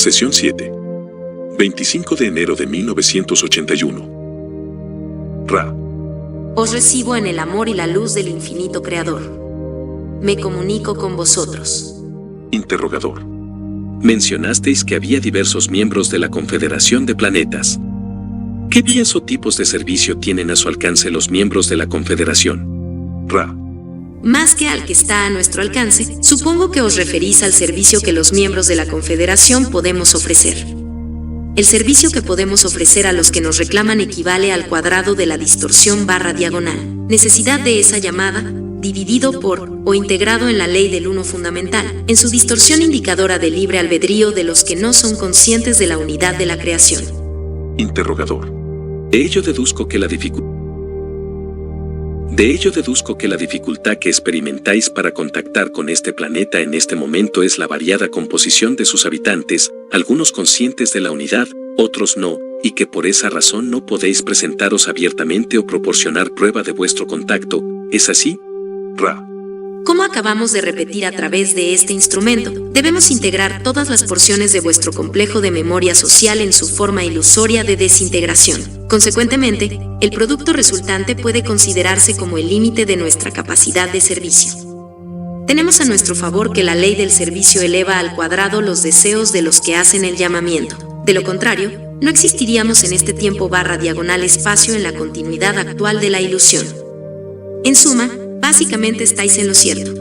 Sesión 7. 25 de enero de 1981. Ra. Os recibo en el amor y la luz del infinito Creador. Me comunico con vosotros. Interrogador. Mencionasteis que había diversos miembros de la Confederación de Planetas. ¿Qué vías o tipos de servicio tienen a su alcance los miembros de la Confederación? Ra. Más que al que está a nuestro alcance, supongo que os referís al servicio que los miembros de la Confederación podemos ofrecer. El servicio que podemos ofrecer a los que nos reclaman equivale al cuadrado de la distorsión /diagonal, necesidad de esa llamada, dividido por, o integrado en la ley del uno fundamental, en su distorsión indicadora del libre albedrío de los que no son conscientes de la unidad de la creación. Interrogador. De ello deduzco que la dificultad que experimentáis para contactar con este planeta en este momento es la variada composición de sus habitantes, algunos conscientes de la unidad, otros no, y que por esa razón no podéis presentaros abiertamente o proporcionar prueba de vuestro contacto, ¿es así? Ra. Como acabamos de repetir a través de este instrumento, debemos integrar todas las porciones de vuestro complejo de memoria social en su forma ilusoria de desintegración. Consecuentemente, el producto resultante puede considerarse como el límite de nuestra capacidad de servicio. Tenemos a nuestro favor que la ley del servicio eleva al cuadrado los deseos de los que hacen el llamamiento. De lo contrario, no existiríamos en este tiempo /diagonal espacio en la continuidad actual de la ilusión. En suma, básicamente estáis en lo cierto.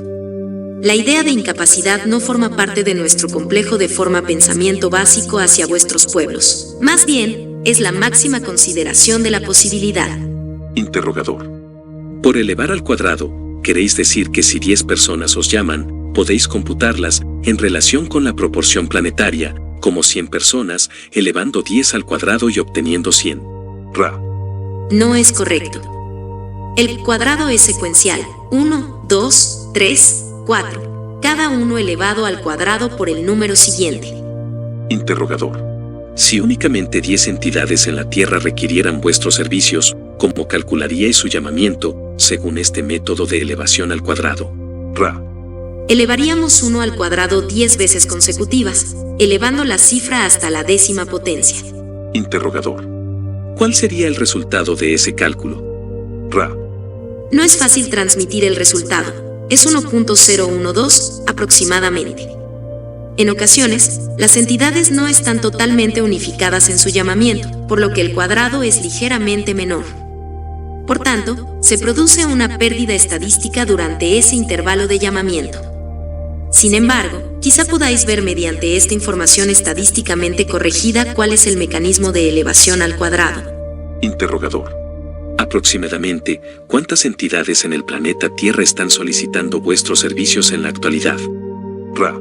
La idea de incapacidad no forma parte de nuestro complejo de forma pensamiento básico hacia vuestros pueblos. Más bien, es la máxima consideración de la posibilidad. Interrogador. Por elevar al cuadrado, queréis decir que si 10 personas os llaman, podéis computarlas en relación con la proporción planetaria, como 100 personas, elevando 10 al cuadrado y obteniendo 100. Ra. No es correcto. El cuadrado es secuencial, 1, 2, 3, 4, cada uno elevado al cuadrado por el número siguiente. Interrogador. Si únicamente 10 entidades en la Tierra requirieran vuestros servicios, ¿cómo calcularíais su llamamiento, según este método de elevación al cuadrado? Ra. Elevaríamos 1 al cuadrado 10 veces consecutivas, elevando la cifra hasta la 10ª potencia. Interrogador. ¿Cuál sería el resultado de ese cálculo? Ra. No es fácil transmitir el resultado, es 1.012 aproximadamente. En ocasiones, las entidades no están totalmente unificadas en su llamamiento, por lo que el cuadrado es ligeramente menor. Por tanto, se produce una pérdida estadística durante ese intervalo de llamamiento. Sin embargo, quizá podáis ver mediante esta información estadísticamente corregida cuál es el mecanismo de elevación al cuadrado. Interrogador. Aproximadamente, ¿cuántas entidades en el planeta Tierra están solicitando vuestros servicios en la actualidad? Ra.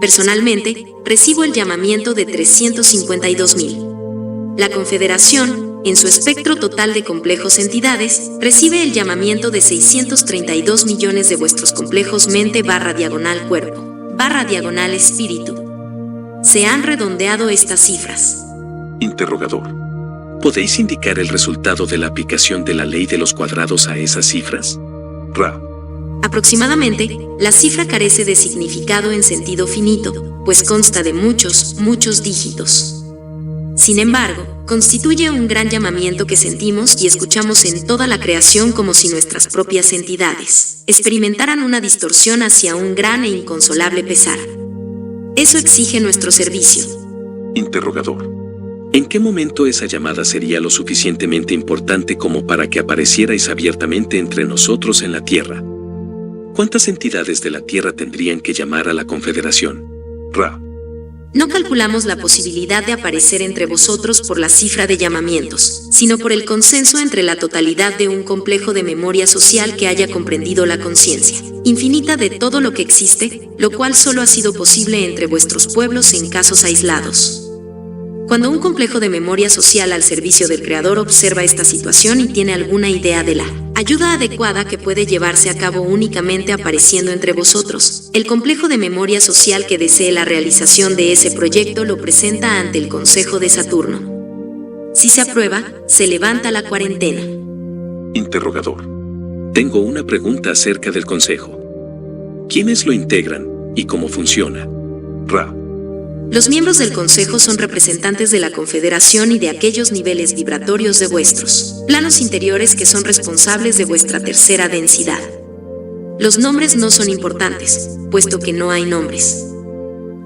Personalmente, recibo el llamamiento de 352.000. La Confederación, en su espectro total de complejos entidades, recibe el llamamiento de 632 millones de vuestros complejos mente /diagonal cuerpo, /diagonal espíritu. Se han redondeado estas cifras. Interrogador. ¿Podéis indicar el resultado de la aplicación de la ley de los cuadrados a esas cifras? Ra. Aproximadamente, la cifra carece de significado en sentido finito, pues consta de muchos dígitos. Sin embargo, constituye un gran llamamiento que sentimos y escuchamos en toda la creación como si nuestras propias entidades experimentaran una distorsión hacia un gran e inconsolable pesar. Eso exige nuestro servicio. Interrogador. ¿En qué momento esa llamada sería lo suficientemente importante como para que aparecierais abiertamente entre nosotros en la Tierra? ¿Cuántas entidades de la Tierra tendrían que llamar a la Confederación? Ra. No calculamos la posibilidad de aparecer entre vosotros por la cifra de llamamientos, sino por el consenso entre la totalidad de un complejo de memoria social que haya comprendido la conciencia infinita de todo lo que existe, lo cual solo ha sido posible entre vuestros pueblos en casos aislados. Cuando un complejo de memoria social al servicio del Creador observa esta situación y tiene alguna idea de la ayuda adecuada que puede llevarse a cabo únicamente apareciendo entre vosotros, el complejo de memoria social que desee la realización de ese proyecto lo presenta ante el Consejo de Saturno. Si se aprueba, se levanta la cuarentena. Interrogador. Tengo una pregunta acerca del Consejo. ¿Quiénes lo integran y cómo funciona? Ra. Los miembros del Consejo son representantes de la Confederación y de aquellos niveles vibratorios de vuestros planos interiores que son responsables de vuestra tercera densidad. Los nombres no son importantes, puesto que no hay nombres.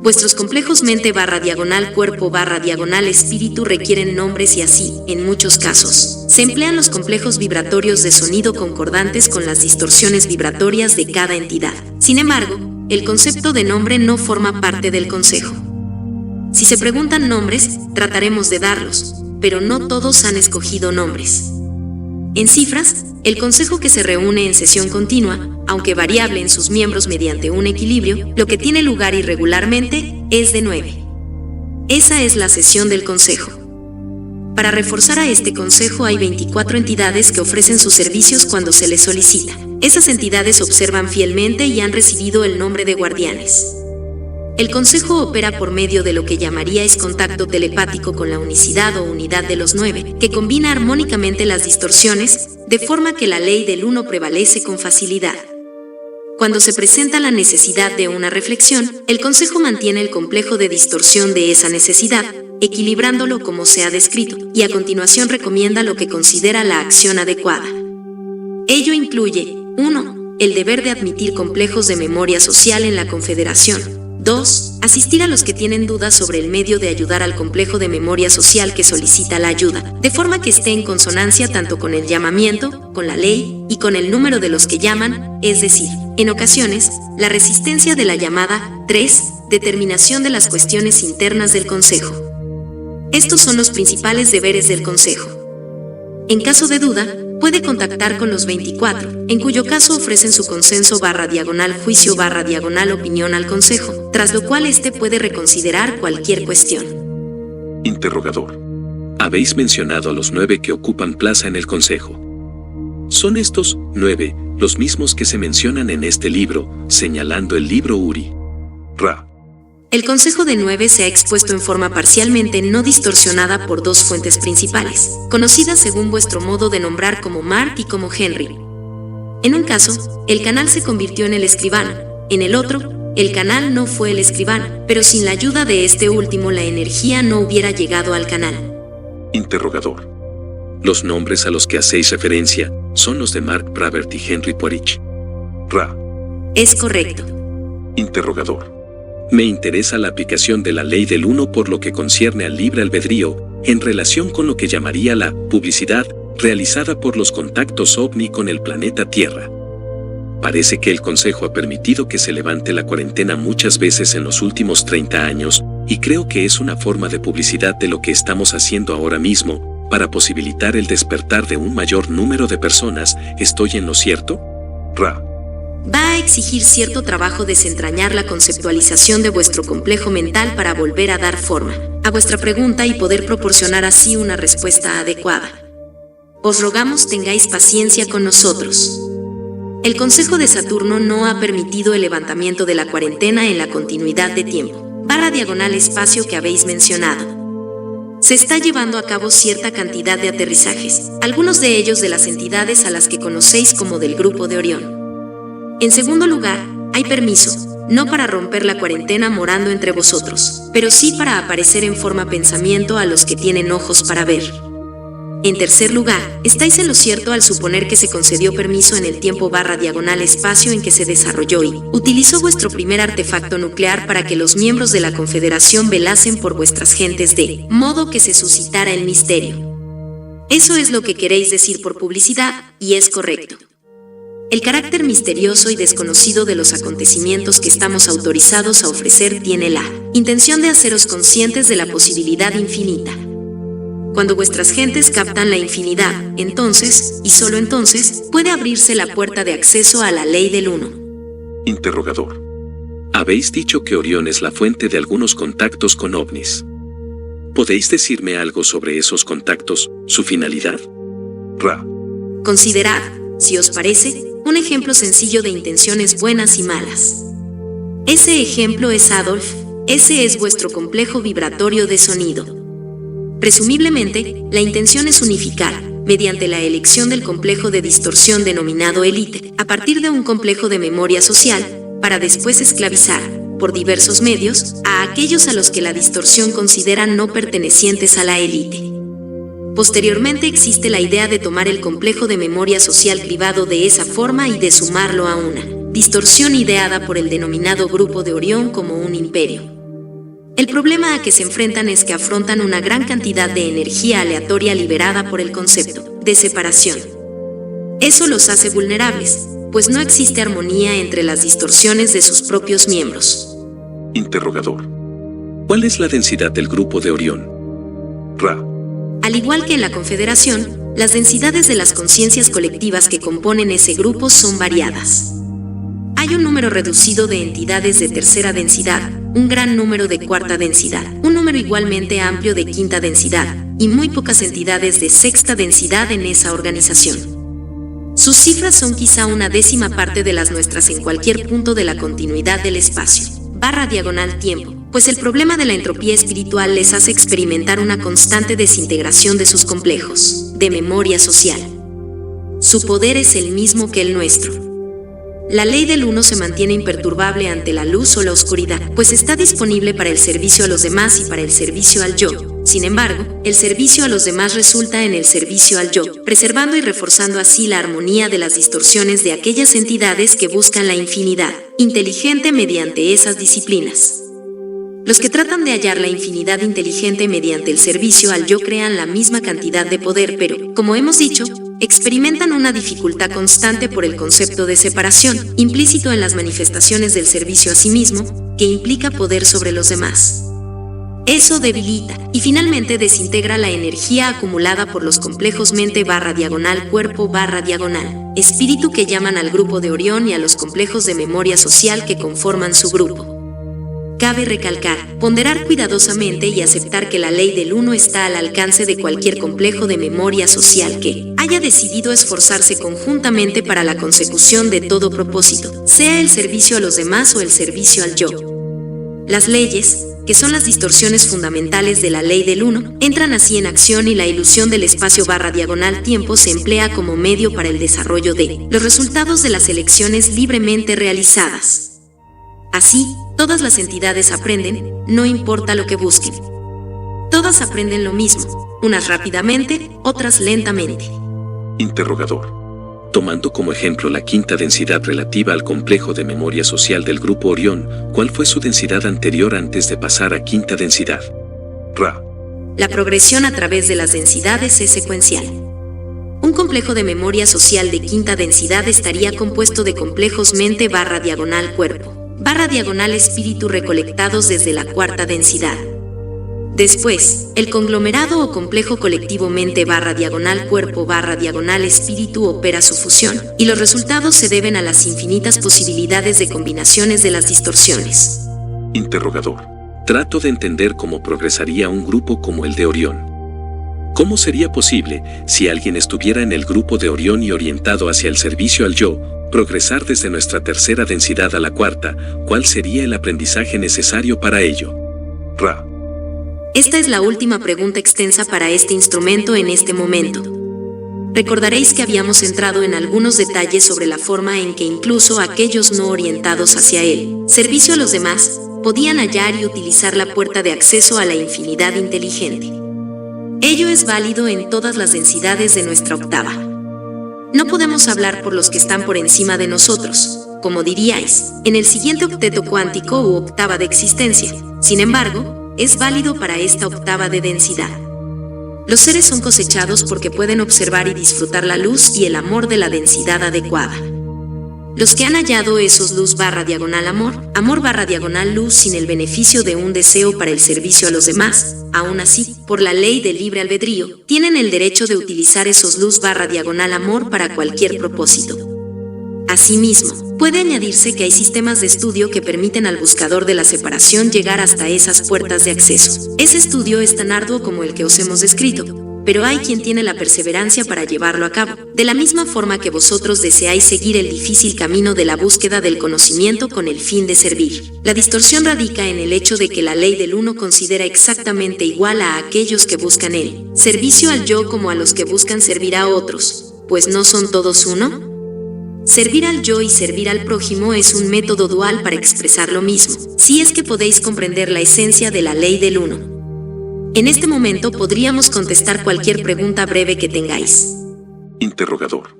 Vuestros complejos mente/cuerpo/espíritu requieren nombres y así, en muchos casos, se emplean los complejos vibratorios de sonido concordantes con las distorsiones vibratorias de cada entidad. Sin embargo, el concepto de nombre no forma parte del Consejo. Si se preguntan nombres, trataremos de darlos, pero no todos han escogido nombres. En cifras, el Consejo que se reúne en sesión continua, aunque variable en sus miembros mediante un equilibrio, lo que tiene lugar irregularmente, es de 9. Esa es la sesión del Consejo. Para reforzar a este Consejo hay 24 entidades que ofrecen sus servicios cuando se les solicita. Esas entidades observan fielmente y han recibido el nombre de guardianes. El Consejo opera por medio de lo que llamaríais contacto telepático con la unicidad o unidad de los 9, que combina armónicamente las distorsiones, de forma que la ley del uno prevalece con facilidad. Cuando se presenta la necesidad de una reflexión, el Consejo mantiene el complejo de distorsión de esa necesidad, equilibrándolo como se ha descrito, y a continuación recomienda lo que considera la acción adecuada. Ello incluye: 1. El deber de admitir complejos de memoria social en la Confederación. 2. Asistir a los que tienen dudas sobre el medio de ayudar al complejo de memoria social que solicita la ayuda, de forma que esté en consonancia tanto con el llamamiento, con la ley y con el número de los que llaman, es decir, en ocasiones, la resistencia de la llamada. 3. Determinación de las cuestiones internas del Consejo. Estos son los principales deberes del Consejo. En caso de duda, puede contactar con los 24, en cuyo caso ofrecen su consenso/juicio/opinión al Consejo, tras lo cual éste puede reconsiderar cualquier cuestión. Interrogador. Habéis mencionado a los 9 que ocupan plaza en el Consejo. ¿Son estos 9 los mismos que se mencionan en este libro, señalando el libro Uri? Ra. El Consejo de 9 se ha expuesto en forma parcialmente no distorsionada por dos fuentes principales, conocidas según vuestro modo de nombrar como Mark y como Henry. En un caso, el canal se convirtió en el escribano; en el otro, el canal no fue el escribano, pero sin la ayuda de este último la energía no hubiera llegado al canal. Interrogador. Los nombres a los que hacéis referencia son los de Mark Pravert y Henry Poirich. Ra. Es correcto. Interrogador. Me interesa la aplicación de la ley del uno por lo que concierne al libre albedrío, en relación con lo que llamaría la publicidad realizada por los contactos OVNI con el planeta Tierra. Parece que el Consejo ha permitido que se levante la cuarentena muchas veces en los últimos 30 años, y creo que es una forma de publicidad de lo que estamos haciendo ahora mismo, para posibilitar el despertar de un mayor número de personas. ¿Estoy en lo cierto? Ra. Va a exigir cierto trabajo desentrañar la conceptualización de vuestro complejo mental para volver a dar forma a vuestra pregunta y poder proporcionar así una respuesta adecuada. Os rogamos tengáis paciencia con nosotros. El Consejo de Saturno no ha permitido el levantamiento de la cuarentena en la continuidad de tiempo, /espacio que habéis mencionado. Se está llevando a cabo cierta cantidad de aterrizajes, algunos de ellos de las entidades a las que conocéis como del Grupo de Orión. En segundo lugar, hay permiso, no para romper la cuarentena morando entre vosotros, pero sí para aparecer en forma pensamiento a los que tienen ojos para ver. En tercer lugar, estáis en lo cierto al suponer que se concedió permiso en el tiempo /espacio en que se desarrolló y utilizó vuestro primer artefacto nuclear para que los miembros de la Confederación velasen por vuestras gentes de modo que se suscitara el misterio. Eso es lo que queréis decir por publicidad, y es correcto. El carácter misterioso y desconocido de los acontecimientos que estamos autorizados a ofrecer tiene la intención de haceros conscientes de la posibilidad infinita. Cuando vuestras gentes captan la infinidad, entonces, y solo entonces, puede abrirse la puerta de acceso a la ley del uno. Interrogador. Habéis dicho que Orión es la fuente de algunos contactos con ovnis. ¿Podéis decirme algo sobre esos contactos, su finalidad? Ra. Considerad, si os parece, un ejemplo sencillo de intenciones buenas y malas. Ese ejemplo es Adolf, ese es vuestro complejo vibratorio de sonido. Presumiblemente, la intención es unificar, mediante la elección del complejo de distorsión denominado élite, a partir de un complejo de memoria social, para después esclavizar, por diversos medios, a aquellos a los que la distorsión considera no pertenecientes a la élite. Posteriormente existe la idea de tomar el complejo de memoria social cribado de esa forma y de sumarlo a una distorsión ideada por el denominado Grupo de Orión como un imperio. El problema a que se enfrentan es que afrontan una gran cantidad de energía aleatoria liberada por el concepto de separación. Eso los hace vulnerables, pues no existe armonía entre las distorsiones de sus propios miembros. Interrogador. ¿Cuál es la densidad del Grupo de Orión? Ra. Al igual que en la Confederación, las densidades de las conciencias colectivas que componen ese grupo son variadas. Hay un número reducido de entidades de tercera densidad, un gran número de cuarta densidad, un número igualmente amplio de quinta densidad, y muy pocas entidades de sexta densidad en esa organización. Sus cifras son quizá una décima parte de las nuestras en cualquier punto de la continuidad del espacio, /tiempo, pues el problema de la entropía espiritual les hace experimentar una constante desintegración de sus complejos, de memoria social. Su poder es el mismo que el nuestro. La ley del uno se mantiene imperturbable ante la luz o la oscuridad, pues está disponible para el servicio a los demás y para el servicio al yo. Sin embargo, el servicio a los demás resulta en el servicio al yo, preservando y reforzando así la armonía de las distorsiones de aquellas entidades que buscan la infinidad inteligente mediante esas disciplinas. Los que tratan de hallar la infinidad inteligente mediante el servicio al yo crean la misma cantidad de poder, pero, como hemos dicho, experimentan una dificultad constante por el concepto de separación, implícito en las manifestaciones del servicio a sí mismo, que implica poder sobre los demás. Eso debilita y finalmente desintegra la energía acumulada por los complejos mente/cuerpo/espíritu que llaman al Grupo de Orión y a los complejos de memoria social que conforman su grupo. Cabe recalcar, ponderar cuidadosamente y aceptar que la ley del uno está al alcance de cualquier complejo de memoria social que haya decidido esforzarse conjuntamente para la consecución de todo propósito, sea el servicio a los demás o el servicio al yo. Las leyes, que son las distorsiones fundamentales de la ley del uno, entran así en acción y la ilusión del espacio/tiempo se emplea como medio para el desarrollo de los resultados de las elecciones libremente realizadas. Así, todas las entidades aprenden, no importa lo que busquen. Todas aprenden lo mismo, unas rápidamente, otras lentamente. Interrogador. Tomando como ejemplo la quinta densidad relativa al complejo de memoria social del Grupo Orión, ¿cuál fue su densidad anterior antes de pasar a quinta densidad? Ra. La progresión a través de las densidades es secuencial. Un complejo de memoria social de quinta densidad estaría compuesto de complejos mente/cuerpo/espíritu recolectados desde la cuarta densidad. Después, el conglomerado o complejo colectivo mente/cuerpo/espíritu opera su fusión, y los resultados se deben a las infinitas posibilidades de combinaciones de las distorsiones. Interrogador. Trato de entender cómo progresaría un grupo como el de Orión. ¿Cómo sería posible, si alguien estuviera en el Grupo de Orión y orientado hacia el servicio al yo, progresar desde nuestra tercera densidad a la cuarta? ¿Cuál sería el aprendizaje necesario para ello? Ra. Esta es la última pregunta extensa para este instrumento en este momento. Recordaréis que habíamos entrado en algunos detalles sobre la forma en que incluso aquellos no orientados hacia el servicio a los demás podían hallar y utilizar la puerta de acceso a la infinidad inteligente. Ello es válido en todas las densidades de nuestra octava. No podemos hablar por los que están por encima de nosotros, como diríais, en el siguiente octeto cuántico u octava de existencia. Sin embargo, es válido para esta octava de densidad. Los seres son cosechados porque pueden observar y disfrutar la luz y el amor de la densidad adecuada. Los que han hallado esos luz/amor, amor/luz sin el beneficio de un deseo para el servicio a los demás, aún así, por la ley del libre albedrío, tienen el derecho de utilizar esos luz/amor para cualquier propósito. Asimismo, puede añadirse que hay sistemas de estudio que permiten al buscador de la separación llegar hasta esas puertas de acceso. Ese estudio es tan arduo como el que os hemos descrito, pero hay quien tiene la perseverancia para llevarlo a cabo, de la misma forma que vosotros deseáis seguir el difícil camino de la búsqueda del conocimiento con el fin de servir. La distorsión radica en el hecho de que la ley del uno considera exactamente igual a aquellos que buscan el servicio al yo como a los que buscan servir a otros, pues ¿no son todos uno? Servir al yo y servir al prójimo es un método dual para expresar lo mismo, si es que podéis comprender la esencia de la ley del uno. En este momento podríamos contestar cualquier pregunta breve que tengáis. Interrogador.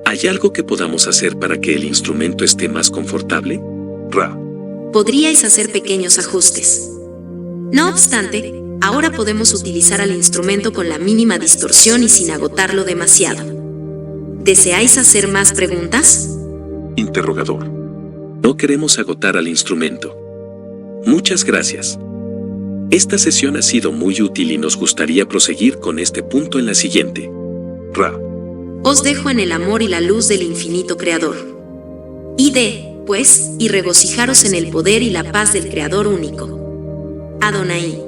¿Hay algo que podamos hacer para que el instrumento esté más confortable? Ra. Podríais hacer pequeños ajustes. No obstante, ahora podemos utilizar al instrumento con la mínima distorsión y sin agotarlo demasiado. ¿Deseáis hacer más preguntas? Interrogador. No queremos agotar al instrumento. Muchas gracias. Esta sesión ha sido muy útil y nos gustaría proseguir con este punto en la siguiente. Ra. Os dejo en el amor y la luz del infinito Creador. Id, pues, y regocijaros en el poder y la paz del Creador único. Adonai.